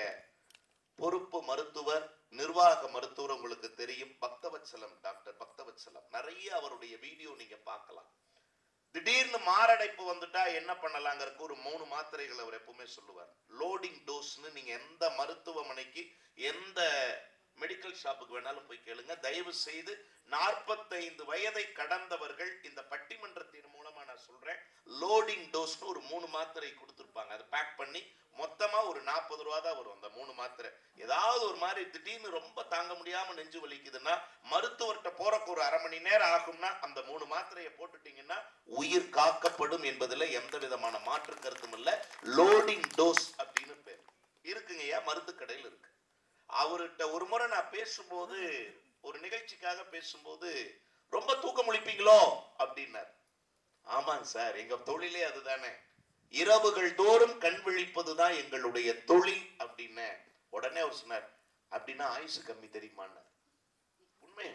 பொறுப்பு மருத்துவர், நிர்வாக மருத்துவர் உங்களுக்கு தெரியும், பக்தவத்சலம், டாக்டர் பக்தவத்சலம். நிறைய அவருடைய வீடியோ நீங்க பார்க்கலாம். திடீர்னு மாரடைப்பு வந்துட்டா என்ன பண்ணலாங்கிறதுக்கு ஒரு 3 மாத்திரைகள் அவர் எப்பவுமே சொல்லுவார். லோடிங் டோஸ்ன்னு நீங்க எந்த மருத்துவமனைக்கு எந்த மெடிக்கல் ஷாப்புக்கு வேணாலும் போய் கேளுங்க. தயவு செய்து 45 வயதை கடந்தவர்கள் இந்த பட்டிமன்றத்தின் மூலமா நான் சொல்றேன், லோடிங் டோஸ்னு ஒரு 3 மாத்திரை கொடுத்துருப்பாங்க. அதை பேக் பண்ணி மொத்தமா ஒரு 40 ரூபா தான் வரும் அந்த 3 மாத்திரை. ஏதாவது ஒரு மாதிரி திடீர்னு ரொம்ப தாங்க முடியாம நெஞ்சு வலிக்குதுன்னா மருத்துவர்கிட்ட போறக்கு ஒரு 1/2 மணி நேரம் ஆகும்னா அந்த 3 மாத்திரையை போட்டுட்டீங்கன்னா உயிர் காக்கப்படும் என்பதுல எந்த விதமான மாற்று கருத்தும் இல்ல. லோடிங் டோஸ் அப்படின்னு பேர் இருக்குங்கய்யா, மருந்து கடையில் இருக்கு. அவர்கிட்ட ஒரு முறை நான் பேசும்போது, ஒரு நிகழ்ச்சிக்காக பேசும்போது, ரொம்ப தூக்கம் முழிப்பீங்களோ அப்படின்னார். ஆமாங்க சார், எங்க தொழிலே அதுதானே, இரவுகள் தோறும் கண் விழிப்பதுதான் எங்களுடைய தொழில் அப்படின்னு. உடனே அவர் சொன்னார், அப்படின்னா ஆயுசு கம்மி தெரியுமான்னார். உண்மை,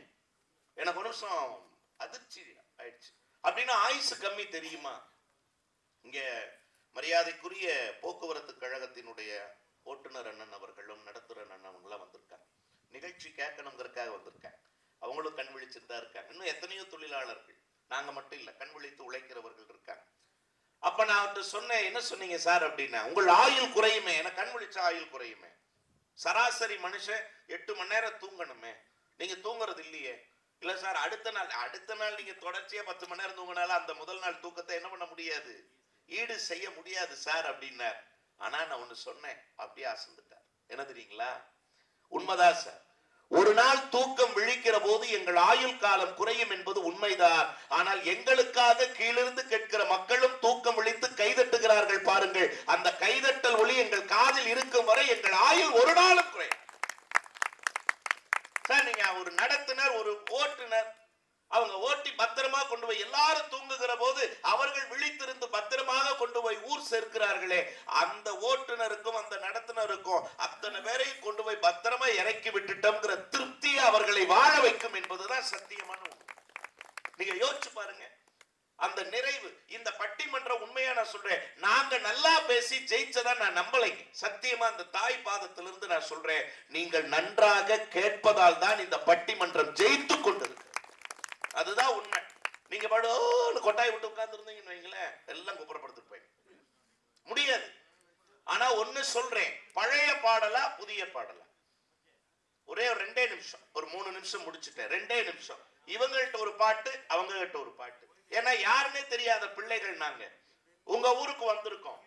எனக்கு ஒரு நிமிஷம் அதிர்ச்சி ஆயிடுச்சு. அப்படின்னா ஆயுசு கம்மி தெரியுமா? இங்க மரியாதைக்குரிய போக்குவரத்து கழகத்தினுடைய ஓட்டுநர் அண்ணன் அவர்களும் நடத்துகிற அண்ணன் அவங்களாம் வந்திருக்காங்க. நிகழ்ச்சி கேட்கணுங்கிறதுக்காக வந்திருக்காங்க. அவங்களும் கண் விழிச்சுட்டு தான் இருக்காங்க. இன்னும் எத்தனையோ தொழிலாளர்கள், நாங்க மட்டும் இல்லை, கண் விழித்து உழைக்கிறவர்கள் இருக்காங்க. அப்ப நான் அவர்கிட்ட சொன்னேன், என்ன சொன்னீங்க சார் அப்படின்னா, உங்கள் ஆயுள் குறையுமே, எனக்கு கண் விழிச்சா ஆயுள் குறையுமே. சராசரி மனுஷன் 8 மணி நேரம் தூங்கணுமே, நீங்க தூங்குறது இல்லையே. இல்ல சார், அடுத்த நாள் நீங்க தொடர்ச்சியா 10 மணி நேரம் தூங்கினாலும் அந்த முதல் நாள் தூக்கத்தை என்ன பண்ண முடியாது, ஈடு செய்ய முடியாது சார் அப்படின்னார். ஆனா நான் ஒண்ணு சொன்னேன், அப்படியே அசந்துட்டார். என்ன தெரியுங்களா? உண்மைதான் சார், ஒரு நாள் தூக்கம் விழிக்கிற போது எங்கள் ஆயுள் காலம் குறையும் என்பது உண்மைதான். ஆனால் எங்களுக்காக கீழிருந்து கேட்கிற மக்களும் தூக்கம் விழித்து கைதட்டுகிறார்கள் பாருங்கள். அந்த கைதட்டல் ஒளி எங்கள் காதில் இருக்கும் வரை எங்கள் ஆயுள் ஒரு நாளும் குறையும் சார். நீங்க ஒரு நடத்துனர், ஒரு ஓட்டுநர், அவங்க ஓட்டி பத்திரமா கொண்டு போய் எல்லாரும் தூங்குகிற போது அவர்கள் விழித்திருந்து பத்திரமாக கொண்டு போய் ஊர் சேர்க்கிறார்களே, அந்த ஓட்டுநருக்கும் அந்த நடத்துனருக்கும் அத்தனை பேரையும் கொண்டு போய் பத்திரமா இறக்கி விட்டுட்டோம்ங்கிற திருப்தியை அவர்களை வாழ வைக்கும் என்பதுதான் சத்தியமான உண்மை. நீங்க யோசிச்சு பாருங்க அந்த நிறைவு. இந்த பட்டிமன்றம் உண்மையா நான் சொல்றேன், நாங்க நல்லா பேசி ஜெயிச்சதா நான் நம்பலைங்க. சத்தியமா அந்த தாய் பாதத்திலிருந்து நான் சொல்றேன், நீங்கள் நன்றாக கேட்பதால் தான் இந்த பட்டிமன்றம் ஜெயித்து கொண்டிருக்கு. அதுதான் உண்மை. நீங்க கொட்டாய் விட்டு உட்கார்ந்து இருந்தீங்கன்னு வைங்களேன், எல்லாம் குப்புறப்படுத்திட்டு போய் முடியாது. ஆனா ஒண்ணு சொல்றேன், பழைய பாடலா புதிய பாடலா? ஒரே ஒரு 2 நிமிஷம், ஒரு 3 நிமிஷம் முடிச்சுட்டேன். 2 நிமிஷம். இவங்கள்ட்ட ஒரு பாட்டு, அவங்க கிட்ட ஒரு பாட்டு. ஏன்னா யாருன்னே தெரியாத பிள்ளைகள் நாங்க. உங்க ஊருக்கு வந்திருக்கோம்.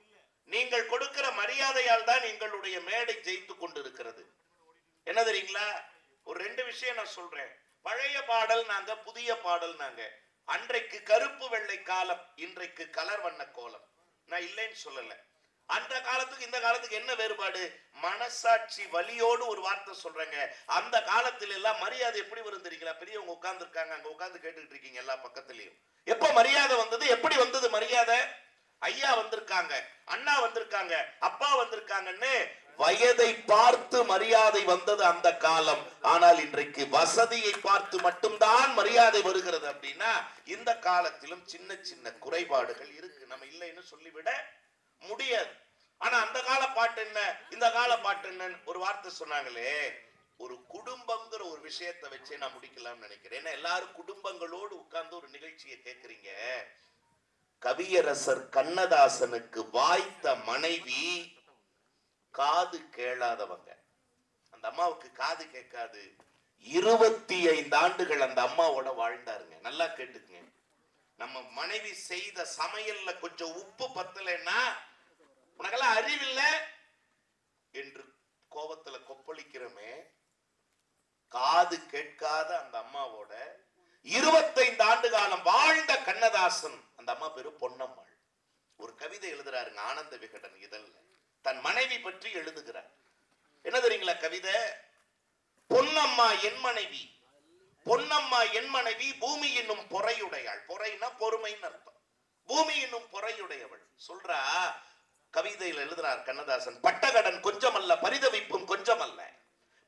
நீங்கள் கொடுக்கிற மரியாதையால் தான் எங்களுடைய மேடை ஜெயித்து கொண்டிருக்கிறது. என்ன தெரியுங்களா? ஒரு 2 விஷயம் நான் சொல்றேன். பழைய பாடல் நாங்க, புதிய பாடல் நாங்க. அன்றைக்கு கருப்பு வெள்ளை காலம், இன்றைக்கு கலர் வண்ண கோலம். நான் இல்லைன்னு சொல்லல. அந்த காலத்துக்கு இந்த காலத்துக்கு என்ன வேறுபாடு? மனசாட்சி வலியோடு ஒரு வார்த்தை சொல்றேங்க. அந்த காலத்துல எல்லாம் மரியாதை எப்படி வரும் தெரியுங்களா? பெரியவங்க உட்கார்ந்து இருக்காங்க, அங்க உட்கார்ந்து கேட்டுக்கிட்டு இருக்கீங்க எல்லா பக்கத்துலயும். எப்ப மரியாதை வந்தது? எப்படி வந்தது மரியாதை? ஐயா வந்திருக்காங்க, அண்ணா வந்திருக்காங்க, அப்பா வந்திருக்காங்கன்னு வயதை பார்த்து மரியாதை வந்தது அந்த காலம். ஆனால் இன்றைக்கு வசதியை பார்த்து மட்டும்தான் மரியாதை வருகிறது. அப்படின்னா இந்த காலத்திலும் சின்ன சின்ன குறைபாடுகள் இருக்கு, நம்ம இல்லைன்னு சொல்லிவிட முடியாது. ஆனா அந்த கால பாட்டு என்ன, இந்த கால பாட்டு என்ன? ஒரு வார்த்தை சொன்னாங்களே, ஒரு குடும்பம்ங்கிற ஒரு விஷயத்தை வச்சே நான் முடிக்கலாம்னு நினைக்கிறேன். ஏன்னா எல்லாரும் குடும்பங்களோடு உட்கார்ந்து ஒரு நிகழ்ச்சியை கேட்கறீங்க. கவியரசர் கண்ணதாசனுக்கு வாய்த்த மனைவி காது கேளாதவங்க. அந்த அம்மாவுக்கு காது கேட்காது. 25 ஆண்டுகள் அந்த அம்மாவோட வாழ்ந்தாருங்க. நல்லா கேட்டுக்குங்க. நம்ம மனைவி செய்த சமையல்ல கொஞ்சம் உப்பு பத்தலைன்னா உனக்கெல்லாம் அறிவில்ல என்று கோபத்துல கொப்பளிக்கிறோமே, காது கேட்காத அந்த அம்மாவோட 25 ஆண்டு காலம் வாழ்ந்த கண்ணதாசன். அந்த அம்மா பேரு பொன்னம்மாள். ஒரு கவிதை எழுதுறாருங்க ஆனந்த விகடன் இதழ்ல. தன் மனைவி பற்றி எழுதுகிறார். என்ன தெரியுங்களா கவிதை? பொன்னம்மா என் மனைவி, பொன்னம்மா என் மனைவி, பூமி என்னும் பொறையுடையாள். பொறைனா பொறுமைன்னு அர்த்தம். பூமி என்னும் பொறையுடையவள் சொல்றா. கவிதையில் எழுதுறார் கண்ணதாசன், பட்டகடன் கொஞ்சமல்ல பரிதவிப்பும் கொஞ்சமல்ல,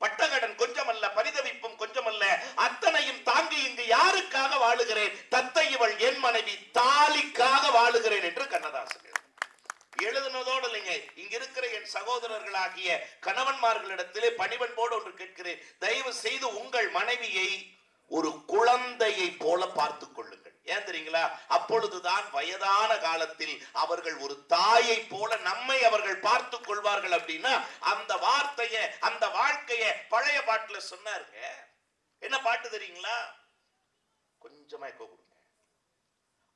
பட்டகடன் கொஞ்சமல்ல பரிதவிப்பும் கொஞ்சமல்ல, அத்தனையும் தாங்கி இங்கு யாருக்காக வாழுகிறேன்? தத்தை இவள் என் மனைவி, தாலிக்காக வாழுகிறேன் என்று கண்ணதாசன் எழுதுனதோடு இல்லைங்க. இங்க இருக்கிற என் சகோதரர்களாகிய கணவன்மார்களிடத்திலே பணிவன்போடு ஒன்று கேட்கிறேன். தயவு செய்து உங்கள் மனைவியை ஒரு குழந்தையை போல பார்த்துக் கொள்ளுங்கள். ஏன் தெரியுங்களா? அப்பொழுதுதான் வயதான காலத்தில் அவர்கள் ஒரு தாயை போல நம்மை அவர்கள் பார்த்துக் கொள்வார்கள். அப்படின்னா அந்த வார்த்தைய, அந்த வாழ்க்கைய பழைய பாட்டுல சொன்னாருங்க. என்ன பாட்டு தெரியுங்களா? கொஞ்சமா கொடுங்க.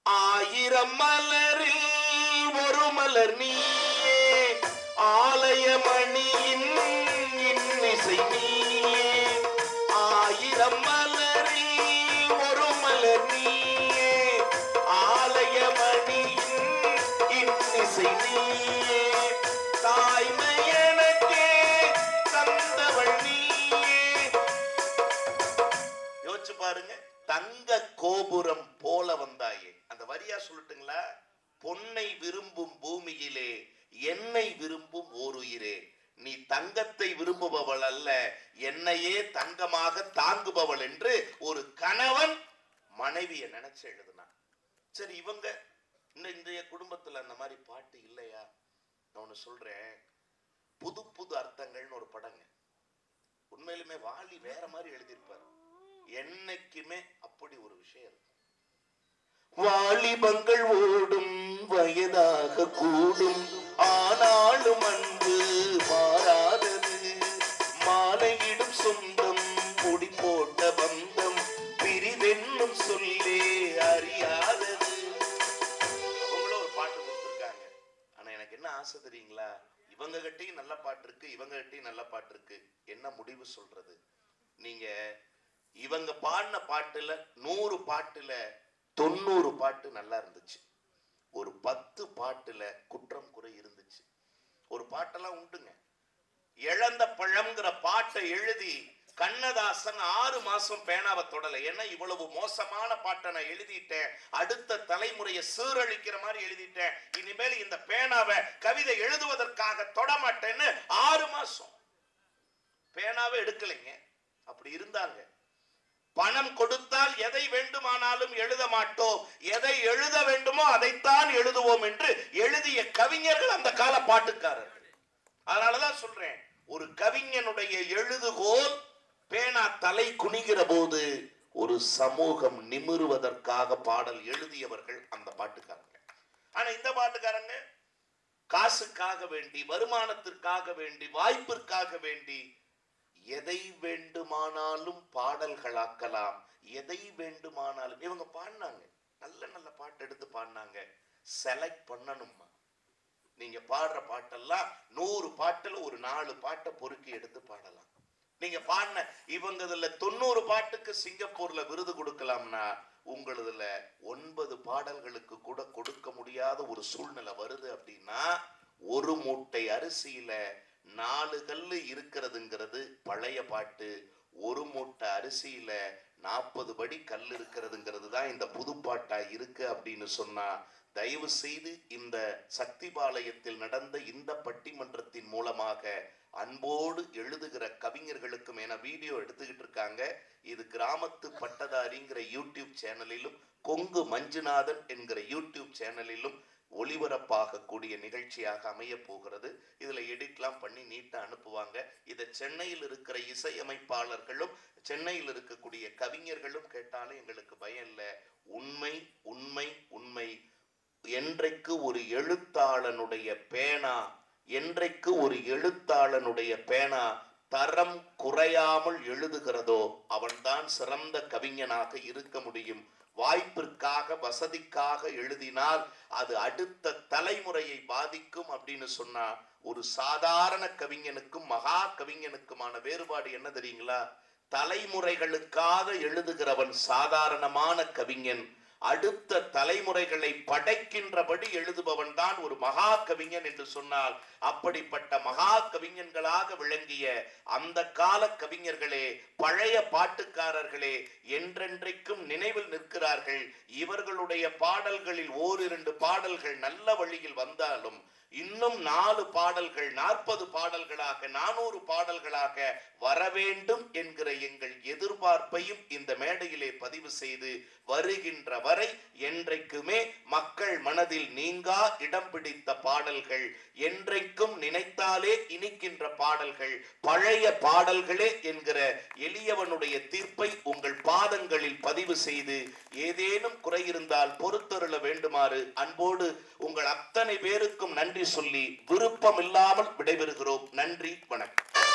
1000 மலரில் ஒரு மலர் நீயே, ஆலயமணியின் இன்னிசை நீயே. 1000 மலரில் ஒரு மலர் நீயே, ஆலயமணியின் இன்னிசை நீயே. தாய்மை எனக்கே தந்தவள் நீயே. யோசிச்சு பாருங்க. தங்க கோபுரம் போல வந்தாயே. அந்த வரியா சொல்லட்டுங்களா? பொன்னை விரும்பும் பூமியிலே என்னை விரும்பும் ஓர் உயிரே, நீ தங்கத்தை விரும்புபவள் அல்ல, என்னையே தங்கமாக தாங்குபவள் என்று ஒரு கணவன் மனைவியை நினைச்சு எழுதினான். சரி, இவங்க இன்றைய குடும்பத்துல அந்த மாதிரி பாட்டு இல்லையா? நான் ஒண்ணு சொல்றேன். புது புது அர்த்தங்கள்னு ஒரு படங்க. உண்மையிலுமே வாலி வேற மாதிரி எழுதியிருப்பாரு. என்னைக்குமே அப்படி ஒரு விஷயம் இருக்கு. வாலிபங்கள் ஓடும் வயதாக கூடும், ஆனாலும் அன்பு மாறாதது. நீங்க இவங்க பாடின பாட்டுல 100 பாட்டுல 90 பாட்டு நல்லா இருந்துச்சு. ஒரு 10 பாட்டுல குற்றம் குறை இருந்துச்சு. ஒரு பாட்டெல்லாம் உண்டுங்க. இழந்த பழம்ங்கிற பாட்டை எழுதி கண்ணதாசன் 6 மாசம் பேனாவை தொடல. ஏன்னா இவ்வளவு மோசமான பாட்டை நான் எழுதிட்டேன், அடுத்த தலைமுறையை சீரழிக்கிற மாதிரி எழுதிட்டேன், இனிமேல் இந்த பேனாவை கவிதை எழுதுவதற்காக தொடமாட்டேன்னு 6 மாசம் பேனாவை எடுக்கலைங்க. அப்படி இருந்தாங்க. பணம் கொடுத்தால் எதை வேண்டுமானாலும் எழுத மாட்டோம், எதை எழுத வேண்டுமோ அதைத்தான் எழுதுவோம் என்று எழுதிய கவிஞர்கள் அந்த கால பாட்டுக்காரர்கள். அதனாலதான் சொல்றேன், ஒரு கவிஞனுடைய எழுதுகோல் பேனா தலை குனிகிற போது ஒரு சமூகம் நிமிருவதற்காக பாடல் எழுதியவர்கள் அந்த பாட்டுக்காரங்க. ஆனா இந்த பாட்டுக்காரங்க காசுக்காக வேண்டி, வருமானத்திற்காக வேண்டி, வாய்ப்பிற்காக வேண்டி எதை வேண்டுமானாலும் பாடல்களாக்கலாம், எதை வேண்டுமானாலும். இவங்க பாடினாங்க, நல்ல நல்ல பாட்டு எடுத்து பாடினாங்க. செலக்ட் பண்ணணுமா? நீங்க பாடுற பாட்டெல்லாம் 100 பாட்டுல ஒரு 4 பாட்டை பொறுக்கி எடுத்து பாடலாம். நீங்க பாடின இவங்கதுல 90 பாட்டுக்கு சிங்கப்பூர்ல விருது கொடுக்கலாம்னா, உங்களதுல 9 பாடல்களுக்கு கூட கொடுக்க முடியாத ஒரு சூழ்நிலை வருது. அப்படின்னா ஒரு மூட்டை அரிசியில 4 கல்லு இருக்கிறதுங்கிறது பழைய பாட்டு, ஒரு மூட்டை அரிசியில 40 படி கல் இருக்கிறதுங்கிறது தான் இந்த புதுப்பாட்டா இருக்கு அப்படின்னு சொன்னா, தயவு செய்து இந்த சக்திபாளையத்தில் நடந்த இந்த பட்டிமன்றத்தின் மூலமாக அன்போடு எழுதுகிற கவிஞர்களுக்கும், என வீடியோ எடுத்துக்கிட்டு இருக்காங்க, இது கிராமத்து பட்டதாரிங்கிற யூடியூப் சேனலிலும் கொங்கு மஞ்சுநாதன் என்கிற யூடியூப் சேனலிலும் ஒளிபரப்பாக கூடிய நிகழ்ச்சியாக அமைய போகிறது. இதுல எடிட்லாம் பண்ணி நீட்டா அனுப்புவாங்க. இதை சென்னையில் இருக்கிற இசையமைப்பாளர்களும் சென்னையில் இருக்கக்கூடிய கவிஞர்களும் கேட்டாலும் எங்களுக்கு பயம் இல்லை. உண்மை உண்மை உண்மை. என்றைக்கு ஒரு எழுத்தாளனுடைய பேனா, என்றைக்கு ஒரு எழுத்தாளனுடைய பேனா தரம் குறையாமல் எழுதுகிறதோ அவன்தான் சிறந்த கவிஞனாக இருக்க முடியும். வாய்ப்பிற்காக, வசதிக்காக எழுதினால் அது அடுத்த தலைமுறையை பாதிக்கும் அப்படின்னு சொன்னா, ஒரு சாதாரண கவிஞனுக்கும் மகா கவிஞனுக்குமான வேறுபாடு என்ன தெரியுங்களா? தலைமுறைகளுக்காக எழுதுகிறவன் சாதாரணமான கவிஞன், அடுத்த தலைமுறைகளை படைக்கின்றபடி எழுதுபவன் தான் ஒரு மகா கவிஞன் என்று சொன்னால், அப்படிப்பட்ட மகா கவிஞன்களாக விளங்கிய அந்த கால கவிஞர்களே, பழைய பாட்டுக்காரர்களே என்றென்றைக்கும் நினைவில் நிற்கிறார்கள். இவர்களுடைய பாடல்களில் 1-2 பாடல்கள் நல்ல வழியில் வந்தாலும் இன்னும் 4 பாடல்கள் 40 பாடல்களாக 400 பாடல்களாக வரவேண்டும் என்கிற எங்கள் எதிர்பார்ப்பையும் இந்த மேடையிலே பதிவு செய்து, வருகின்ற வரை என்றைக்குமே மக்கள் மனதில் நீங்கா இடம் பிடித்த பாடல்கள், என்றைக்கும் நினைத்தாலே இனிக்கின்ற பாடல்கள் பழைய பாடல்களே என்கிற எளியவனுடைய தீர்ப்பை உங்கள் பாதங்களில் பதிவு செய்து, ஏதேனும் குறையிருந்தால் பொறுத்தருள வேண்டுமாறு அன்போடு உங்கள் அத்தனை பேருக்கும் நன்றி சொல்லி விருப்பம் இல்லாமல் விடைபெறுகிறோம். நன்றி, வணக்கம்.